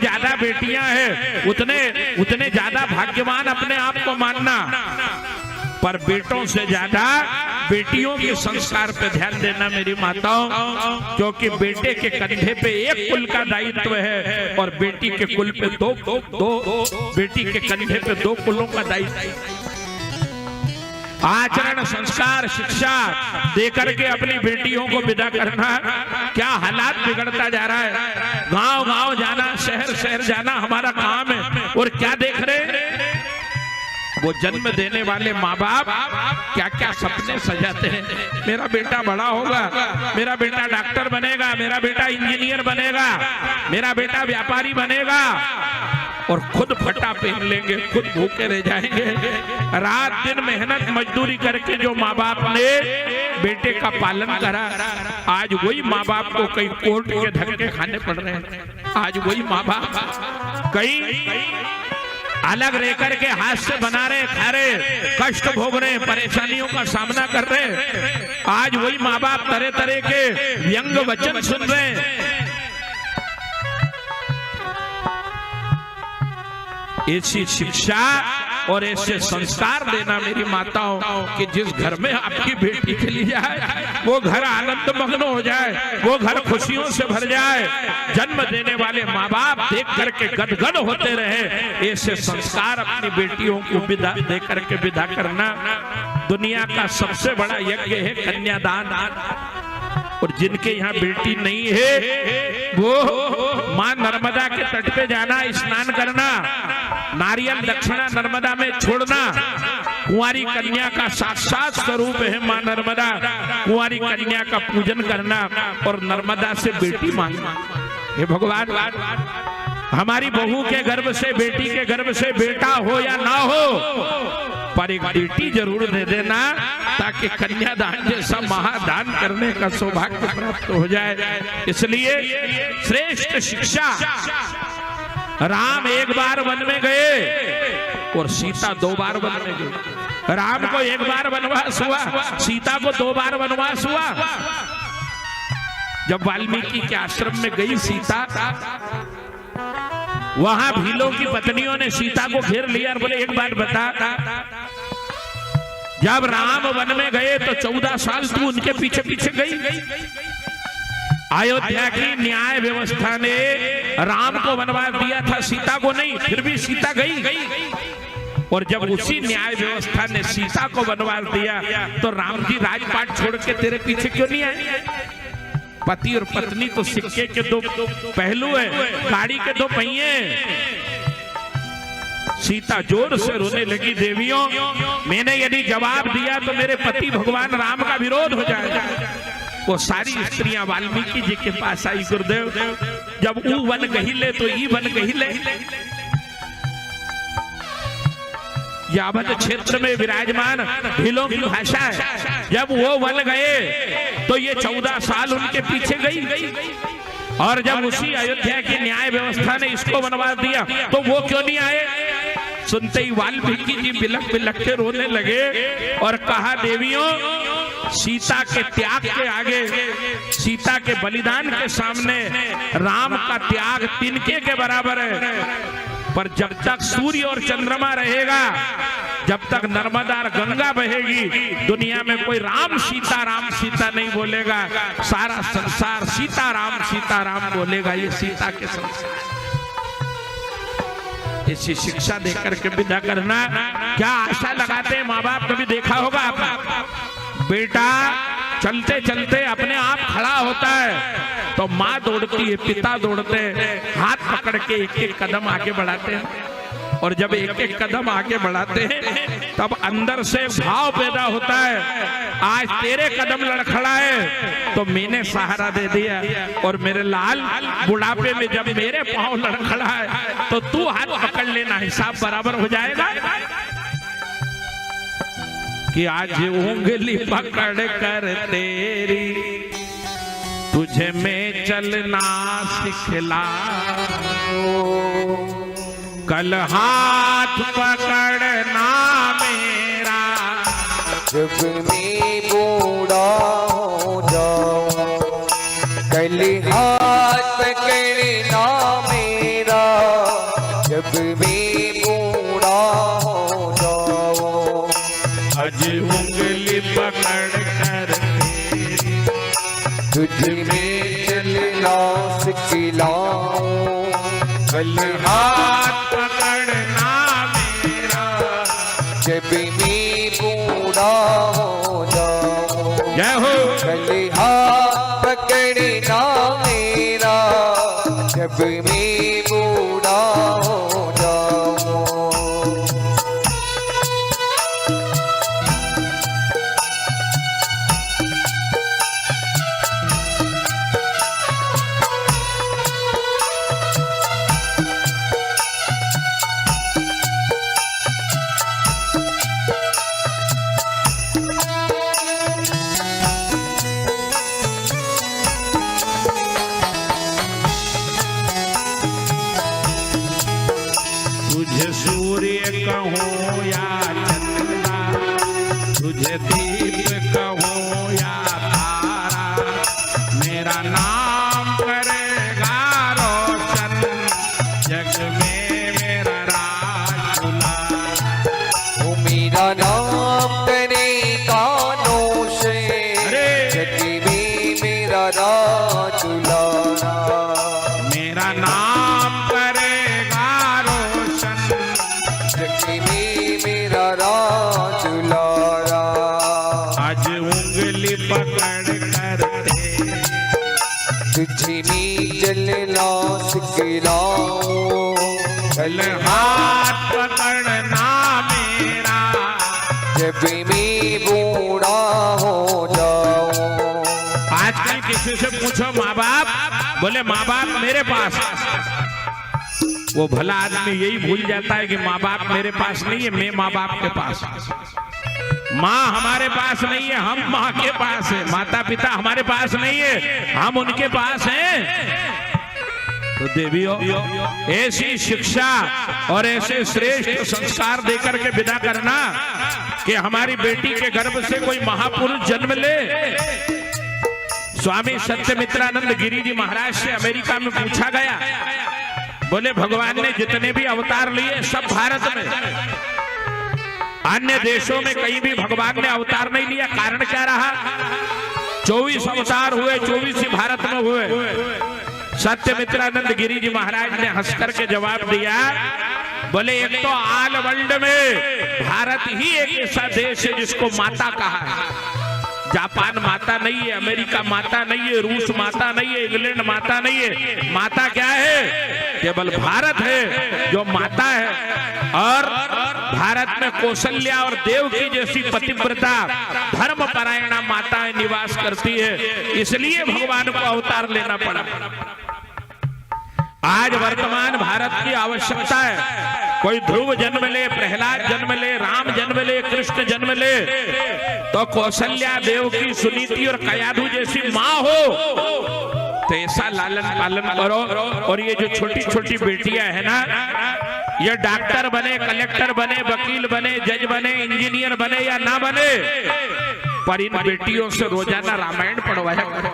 ज्यादा बेटियां हैं उतने ज्यादा भाग्यवान अपने आप को मानना, पर बेटों से ज्यादा बेटियों के संस्कार पे ध्यान देना मेरी माताओं, क्योंकि बेटे के कंधे पे एक कुल का दायित्व है और बेटी के कुल पे दो बेटी के कंधे पे 2 कुलों का दायित्व है। आचरण, संस्कार, शिक्षा देकर के अपनी बेटियों को विदा करना। क्या हालात बिगड़ता जा रहा है, गांव गांव जाना, शहर शहर जाना हमारा काम है, और क्या देख रहे वो जन्म देने वाले माँ बाप क्या क्या सपने सजाते हैं। मेरा बेटा बड़ा होगा, मेरा बेटा डॉक्टर बनेगा, मेरा बेटा इंजीनियर बनेगा, मेरा बेटा व्यापारी बनेगा, और खुद फटा पहन लेंगे, खुद भूखे रह जाएंगे। रात दिन मेहनत मजदूरी करके जो माँ बाप ने बेटे का पालन करा, आज वही माँ बाप को कई कोर्ट के धक्के खाने पड़ रहे हैं। आज वही माँ बाप कई अलग रह करके हाथ से बना रहे, खा रहे, कष्ट भोग रहे, परेशानियों का सामना कर रहे। आज वही माँ बाप तरह तरह के व्यंग वचन सुन रहे हैं। ऐसी शिक्षा और ऐसे संस्कार देना मेरी माताओं कि जिस घर में आपकी बेटी के लिए जाए वो घर आनंद मग्न हो जाए, वो घर खुशियों से भर जाए। जन्म देने वाले माँ बाप देख करके गदगद होते रहे। ऐसे संस्कार अपनी बेटियों को विदा दे करके विदा करना दुनिया का सबसे बड़ा यज्ञ है, कन्यादान। और जिनके यहाँ बेटी नहीं है वो माँ नर्मदा के तट पे जाना, स्नान करना, नारियल दक्षिणा नर्मदा में छोड़ना। कुंवारी कन्या का साक्षात स्वरूप है माँ नर्मदा। कुंवारी कन्या का पूजन करना और नर्मदा से बेटी मांगना। हे भगवान, हमारी बहू के गर्भ से, बेटी के गर्भ से बेटा हो या ना हो, पर एक बेटी जरूर दे देना ताकि कन्यादान जैसा महादान करने का सौभाग्य प्राप्त हो जाए। इसलिए श्रेष्ठ शिक्षा। राम एक बार वन में गए और सीता 2 बार वन में गई। राम को 1 बार वनवास हुआ, सीता को 2 बार वनवास हुआ। जब वाल्मीकि के आश्रम में गई सीता, वहां भीलों की पत्नियों ने सीता को घेर लिया और बोले, एक बात बता, जब राम वन में गए तो 14 साल तू उनके पीछे पीछे गई। अयोध्या की न्याय व्यवस्था ने राम को वनवास दिया था, सीता को नहीं, फिर भी सीता गई। और जब उसी न्याय व्यवस्था ने सीता को वनवास दिया तो राम जी राजपाट छोड़ के तेरे पीछे क्यों नहीं आए? पति और पत्नी तो सिक्के के 2 पहलू है, गाड़ी के 2 पहिए। सीता जोर से रोने लगी, देवियों मैंने यदि जवाब दिया तो मेरे पति भगवान राम का विरोध हो जाएगा। वो सारी स्त्रियां वाल्मीकि जी के पास आई, गुरुदेव जब ऊ वन गहिले तो ई वन गहिले। यावत क्षेत्र में विराजमान भीलों की भाषा है। जब वो वन गए तो ये 14 साल उनके पीछे गई, और जब उसी अयोध्या की न्याय व्यवस्था ने इसको वनवास दिया तो वो क्यों नहीं आए? सुनते ही वाल्मीकि जी बिलख बिलख के रोने लगे और कहा, देवियों सीता के त्याग के आगे, सीता के बलिदान के सामने राम का त्याग तिनके के बराबर है। पर जब तक सूर्य और चंद्रमा रहेगा, जब तक नर्मदा और गंगा बहेगी, दुनिया में कोई राम सीता नहीं बोलेगा। सारा संसार सीता राम बोलेगा। ये सीता के संसार, ऐसी शिक्षा देकर के विदा करना। क्या आशा लगाते हैं माँ बाप? कभी देखा होगा आपने, बेटा चलते चलते अपने आप खड़ा होता है तो माँ दौड़ती है, पिता दौड़ते हैं, हाथ पकड़ के एक एक कदम आगे बढ़ाते हैं। और जब एक एक कदम आगे बढ़ाते हैं तब अंदर से भाव पैदा होता है, आज तेरे कदम लड़खड़ाए तो मैंने सहारा दे दिया, और मेरे लाल बुढ़ापे में जब मेरे पांव लड़खड़ाए तो तू हाथ पकड़ लेना, हिसाब बराबर हो जाएगा। कि आज उंगली पकड़ कर तेरी तुझे मैं चलना सिखला, कल हाथ पकड़ना मेरा जब मैं बूढ़ा हो जाऊं, कल हाथ पकड़ना मेरा तुझ में चलना सिखलाऊं, कल हाथ पकड़ना मेरा जब मैं बूढ़ा हो जाऊं। जय हो। कल हाथ पकड़ना मेरा जब मैं बूढ़ा हो जाऊं। तुझे सूर्य कहूँ या चंद्रमा, तुझे दीप कहूँ या तारा, मेरा नाम करेगा रोशन, जग में मेरा राज दुलारा। वो मेरा नाम करेगा रोशन, जग में मेरा राज दुलारा। मेरा नाम करेगा रोशन, जग में मेरा राज दुलारा। आज उंगली पकड़ करते तुझ में चलना सिखलाऊं, कल हाथ पकड़ना मेरा जब मैं बूढ़ा हो जाऊं। आजकल किसी से पूछो माँ बाप, बोले माँ बाप मेरे पास, वो भला आदमी यही भूल जाता है कि माँ बाप मेरे पास नहीं है, मैं माँ बाप के पास। माँ हमारे पास नहीं है, हम माँ के पास है। माता पिता हमारे पास नहीं है, हम उनके पास हैं। तो देवियों, ऐसी शिक्षा और ऐसे श्रेष्ठ संस्कार देकर के विदा करना कि हमारी बेटी के गर्भ से कोई महापुरुष जन्म ले। स्वामी सत्यमित्रानंद गिरी जी महाराज से अमेरिका में पूछा गया, बोले भगवान ने जितने भी अवतार लिए सब भारत में, अन्य देशों में कहीं भी भगवान ने अवतार नहीं लिया, कारण क्या रहा? 24 अवतार हुए, 24 ही भारत में हुए। सत्यमित्रानंद गिरी जी महाराज ने हंस करके जवाब दिया, बोले एक तो ऑल वर्ल्ड में भारत ही एक ऐसा देश है जिसको माता कहा है। जापान माता नहीं है, अमेरिका माता नहीं है, रूस माता नहीं है, इंग्लैंड माता नहीं है। माता क्या है? केवल भारत है जो माता है। और भारत में कौशल्या और देवकी जैसी पतिव्रता धर्मपरायणा माताएं निवास करती है, इसलिए भगवान को अवतार लेना पड़ा। आज वर्तमान भारत की आवश्यकता है, कोई ध्रुव जन्म ले, प्रहलाद जन्म ले, राम जन्म ले, कृष्ण जन्म ले, तो कौशल्या, देवकी, सुनीति और कयाधु जैसी माँ हो तो ऐसा लालन पालन करो। और ये जो छोटी छोटी बेटियां है ना, ये डॉक्टर बने, कलेक्टर बने, वकील बने, जज बने, इंजीनियर बने या ना बने, पर इन बेटियों से रोजाना रामायण पढ़वाया करो।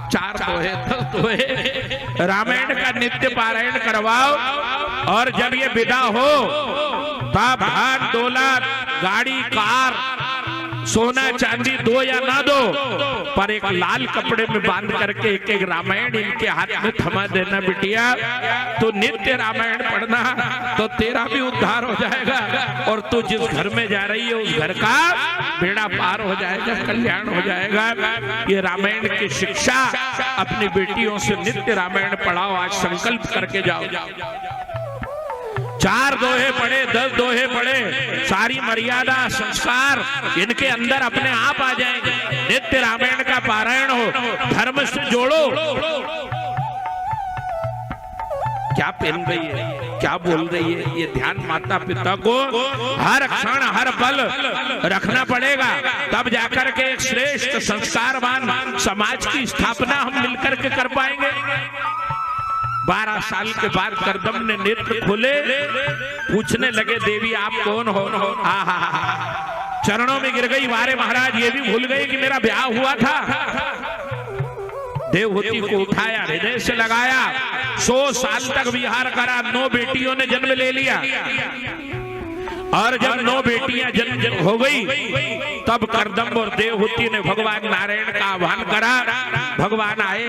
4 दोहे 10 दोहे रामायण का नित्य पारायण करवाओ। और जब ये विदा हो तब धन दौलत, गाड़ी, कार, सोना चांदी दो या ना दो, पर एक लाल कपड़े में बांध करके एक एक रामायण इनके हाथ में थमा देना। बिटिया तो नित्य रामायण पढ़ना तो तेरा भी उद्धार हो जाएगा, और तू जिस घर में जा रही है उस घर का बेड़ा पार हो जाएगा, कल्याण हो जाएगा। ये रामायण की शिक्षा अपनी बेटियों से नित्य रामायण पढ़ाओ। आज संकल्प करके जाओ। 4 दोहे पढ़े, 10 दोहे पढ़े, सारी मर्यादा संस्कार इनके अंदर अपने आप आ जाएंगे। नित्य रामायण का पारायण हो, धर्म से जोड़ो। क्या पहन रही है, क्या बोल रही है, ये ध्यान माता पिता को हर क्षण हर पल रखना पड़ेगा, तब जाकर के एक श्रेष्ठ संस्कारवान समाज की स्थापना हम मिलकर के कर पाएंगे। 12 साल के बाद करदम ने नेत्र खोले, पूछने लगे देवी आप कौन हो? चरणों में गिर गई, वारे महाराज ये भी भूल गए कि मेरा ब्याह हुआ था। देवहूति को उठाया, हृदय से लगाया, 100 साल तक विहार करा, 9 बेटियों ने जन्म ले लिया। और जब 9 बेटियां जन्म हो गई तब करदम और देवहूति ने भगवान नारायण का आह्वान करा। भगवान आए,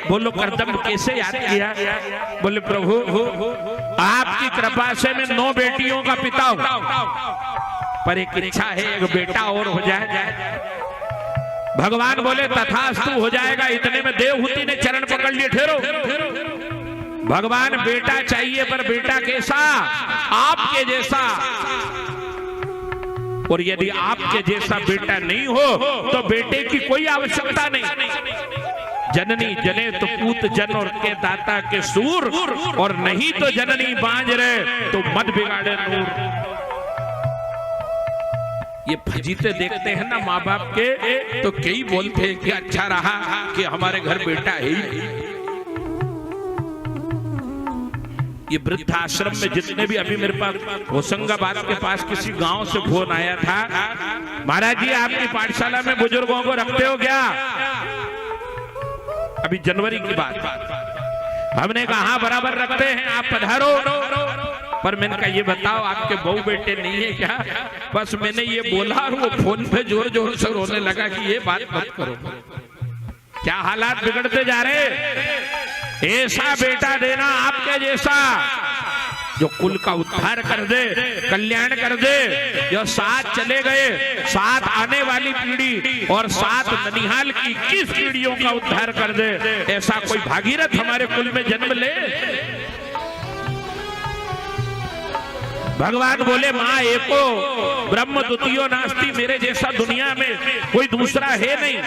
बोलो करदम कैसे याद किया? बोले प्रभु आपकी कृपा से मैं 9 बेटियों का पिता हूं, पर एक इच्छा है, एक बेटा और हो जाए। भगवान बोले तथास्तु, हो जाएगा। इतने में देवहूति ने चरण पकड़ लिए, ठहरो। भगवान बेटा चाहिए, पर बेटा कैसा? आपके जैसा। और यदि आपके जैसा बेटा नहीं हो तो बेटे की कोई आवश्यकता नहीं। जननी जने तो पूत जन और के दाता के सूर, और नहीं तो जननी बांझ रहे तो मत बिगाड़े नूर। ये फजीते देखते हैं ना माँ बाप के, तो कई बोलते हैं कि अच्छा रहा कि हमारे घर बेटा है ही। ये वृद्धाश्रम में जितने भी, अभी मेरे पास होशंगाबाद के पास किसी गांव से फोन आया था, महाराज जी आपकी पाठशाला में बुजुर्गों को रखते हो क्या? अभी जनवरी की बात। हमने कहा हाँ बराबर रखते हैं, आप पधारो। पर मैंने कहा ये बताओ आपके बहू बेटे नहीं है क्या? बस मैंने ये बोला और वो फोन पे जोर जोर से रोने लगा कि ये बात मत करो। क्या हालात बिगड़ते जा रहे। ऐसा बेटा देना आपके जैसा जो कुल का उद्धार कर दे, कल्याण कर दे, जो साथ चले गए, साथ आने वाली पीढ़ी और साथ ननिहाल की 21 पीढ़ियों का उद्धार कर दे। ऐसा कोई भागीरथ हमारे कुल में जन्म ले। भगवान बोले माँ एको ब्रह्म द्वितीयो नास्ति, मेरे जैसा दुनिया में कोई दूसरा है नहीं,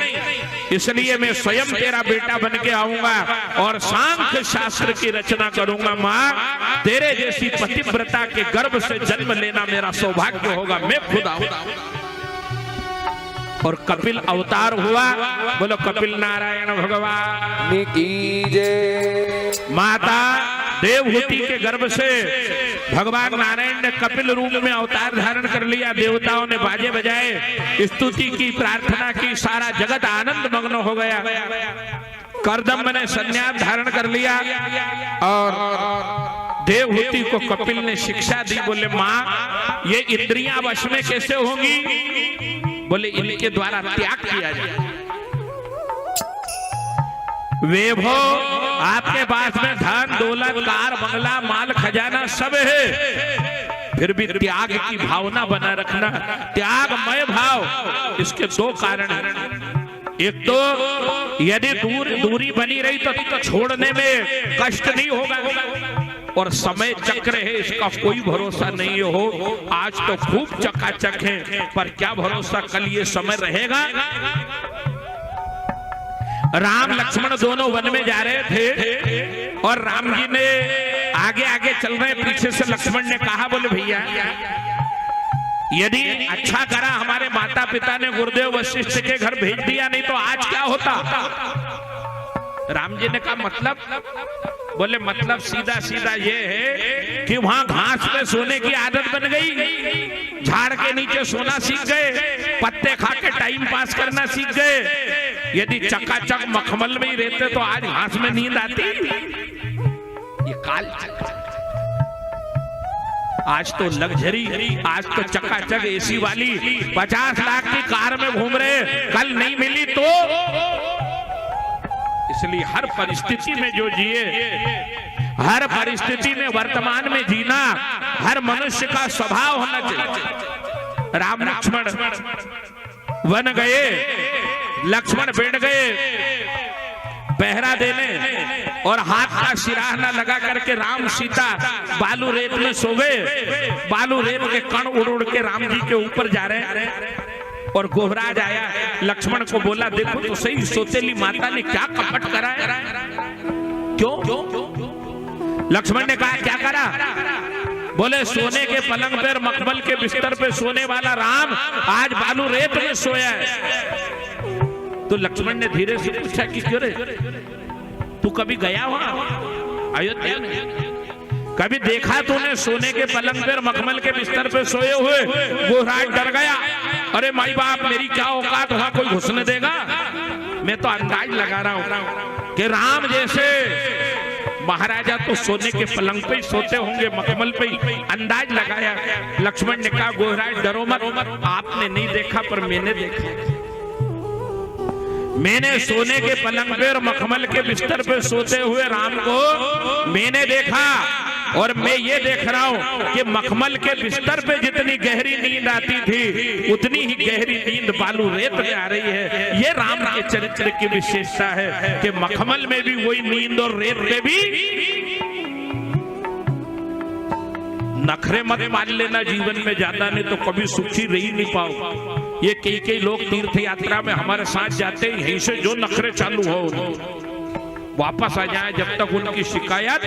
इसलिए मैं स्वयं तेरा बेटा बन के आऊंगा और सांख्य शास्त्र की रचना करूंगा। माँ तेरे जैसी पतिव्रता के गर्भ से जन्म लेना मेरा सौभाग्य होगा, मैं खुद आऊंगा। और कपिल अवतार हुआ। बोलो कपिल नारायण भगवान की जय। माता देवहूति के गर्भ से भगवान नारायण ने कपिल रूप में अवतार धारण कर लिया। देवताओं ने बाजे बजाए, स्तुति की, प्रार्थना की, सारा जगत आनंद मग्न हो गया। करदम ने संन्यास धारण कर लिया और देवहूति को कपिल ने शिक्षा दी। बोले माँ ये इंद्रियां वश में कैसे होंगी? बोले इनके द्वारा त्याग किया जाए। वैभव आपके पास में धन दौलत कार बंगला माल खजाना सब है, फिर भी त्याग की भावना बना रखना, त्यागमय भाव। इसके 2 कारण हैं। एक तो यदि दूरी बनी रही तो छोड़ने में कष्ट नहीं होगा, और समय चक्र है इसका कोई भरोसा नहीं हो। आज तो खूब चकाचक है, पर क्या भरोसा कल ये समय रहेगा। राम लक्ष्मण दोनों वन में जा रहे थे और राम जी ने आगे आगे चल रहे, पीछे से लक्ष्मण ने कहा बोले भैया यदि अच्छा करा हमारे माता पिता ने गुरुदेव वशिष्ठ के घर भेज दिया, नहीं तो आज क्या होता। राम जी ने कहा मतलब? बोले मतलब सीधा सीधा ये है कि वहां घास पे सोने की आदत बन गई, झाड़ के नीचे सोना सीख गए, पत्ते खा के टाइम पास करना सीख गए। यदि चकाचक मखमल में ही रहते तो आज घास में नींद आती। ये काल आज तो लग्जरी, आज तो चकाचक एसी वाली 50 लाख की कार में घूम रहे, कल नहीं मिली तो। इसलिए हर परिस्थिति में जो जिए, हर परिस्थिति में वर्तमान में जीना हर मनुष्य का स्वभाव होना चाहिए। राम लक्ष्मण वन गए, लक्ष्मण बैठ गए पहरा देने, और हाथ का सिराहना लगा करके राम सीता बालू रेत में सो गए। बालू रेत के कण उड़ उड़ के राम जी के ऊपर जा रहे हैं। और गोहराज आया, लक्ष्मण को बोला देखो तो सही सोतेली माता ने क्या कपट करा है। क्यों? लक्ष्मण ने कहा क्या करा? बोले सोने के पलंग पर मखमल के बिस्तर पे सोने वाला राम आज बालू रेत में सोया है। तो लक्ष्मण ने धीरे से पूछा कि क्यों रे, तू कभी गया वहां अयोध्या में? कभी देखा तूने सोने के पलंग पर मखमल के बिस्तर पे सोए हुए? गोहराज डर गया, अरे माई बाप मेरी क्या औकात, वहां कोई घुसने देगा? मैं तो अंदाज लगा रहा हूं कि राम जैसे महाराजा तो सोने के पलंग पे ही सोते होंगे, मखमल पे ही। अंदाज लगाया। लक्ष्मण ने कहा गोहराज डरो मत, आपने नहीं देखा पर मैंने देखा। मैंने सोने के पलंग पे और मखमल के बिस्तर पे सोते हुए राम को मैंने देखा, और मैं ये देख रहा हूं कि मखमल के बिस्तर पे जितनी गहरी नींद आती थी उतनी ही गहरी नींद बालू रेत में आ रही है। ये राम के चरित्र की विशेषता है कि मखमल में भी वही नींद और रेत में भी। नखरे मत मान लेना जीवन में ज्यादा, नहीं तो कभी सुखी रह ही नहीं पाओ। ये कई लोग तीर्थ यात्रा में हमारे साथ जाते हैं, यहीं से जो नखरे चालू हो वापस आ जाए जब तक उनकी शिकायत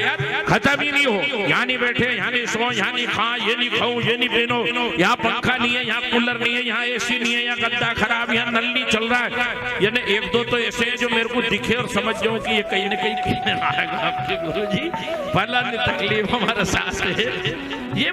खत्म ही नहीं हो। यहाँ नहीं बैठे, यहाँ नहीं सो, यहाँ नहीं खा, ये नहीं खाओ, ये नहीं पहनो, यहाँ पंखा नहीं है, यहाँ कूलर नहीं है, यहाँ एसी नहीं है, यहाँ गद्दा खराब, यहाँ नल नहीं चल रहा है। यानी एक दो तो ऐसे हैं जो मेरे को दिखे और समझ जाऊं कि ये कहीं न कहीं कहने आएगा आपके गुरुजी फलानी तकलीफ हमारे साथ है। ये